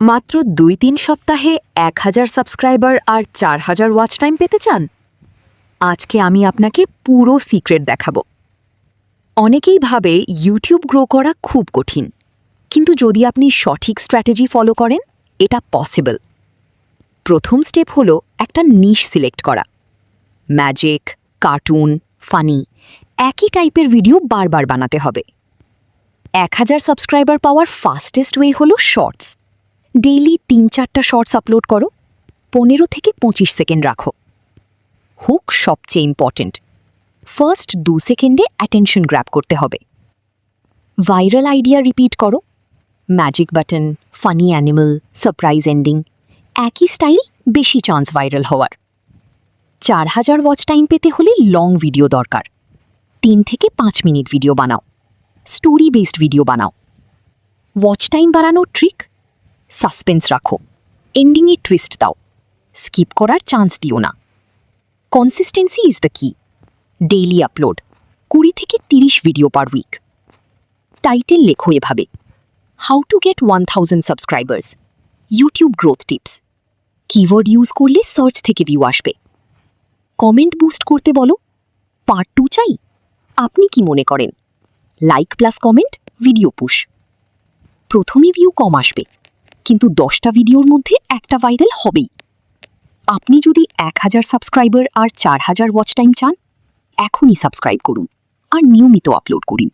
মাত্র ২-৩ সপ্তাহে ১,০০০ সাবস্ক্রাইবার আর ৪,০০০ watch time পেতে চান? আজকে আমি আপনাকে পুরো সিক্রেট দেখাবো। অনেকেই ভাবে ইউটিউব গ্রো করা খুব কঠিন, কিন্তু যদি আপনি সঠিক স্ট্র্যাটেজি ফলো করেন, এটা পসিবল। প্রথম স্টেপ হলো একটা নিশ সিলেক্ট করা। ম্যাজিক, কার্টুন, ফানি একই টাইপের ভিডিও বারবার বানাতে হবে। ১,০০০ সাবস্ক্রাইবার পাওয়ার ফাস্টেস্ট ওয়ে হলো শর্টস। ডেইলি ৩-৪টা শর্টস আপলোড করো, ১৫ থেকে ২৫ সেকেন্ড রাখো। হুক সবচেয়ে ইম্পর্টেন্ট। ফার্স্ট ২ সেকেন্ডে অ্যাটেনশন গ্র্যাব করতে হবে। ভাইরাল আইডিয়া রিপিট করো। Magic button, funny animal, surprise ending, একই স্টাইল, বেশি চান্স ভাইরাল হওয়ার। ৪,০০০ ওয়াচ টাইম পেতে হলে লং ভিডিও দরকার। ৩ থেকে ৫ মিনিট ভিডিও বানাও। স্টোরি বেসড ভিডিও বানাও। ওয়াচ টাইম বাড়ানোর ট্রিক: সাসপেন্স রাখো, এন্ডিংয়ে টুইস্ট দাও, স্কিপ করার চান্স দিও না। কনসিস্টেন্সি ইজ দ্য কি। ডেইলি আপলোড, ২০ থেকে ৩০ ভিডিও পার উইক। টাইটেল লেখো এভাবে: how to get 1000 subscribers, YouTube growth tips. Keyword use করলে সার্চ থেকে ভিউ আসবে। কমেন্ট বুস্ট করতে বলো, পার্ট 2 চাই। আপনি কি মনে করেন? Like plus comment, video push. প্রথমে ভিউ কম আসবে, কিন্তু 10টা ভিডিওর মধ্যে একটা ভাইরাল হবেই। আপনি যদি ১,০০০ সাবস্ক্রাইবার আর ৪,০০০ ওয়াচ টাইম চান, এখনই সাবস্ক্রাইব করুন আর নিয়মিত আপলোড করুন।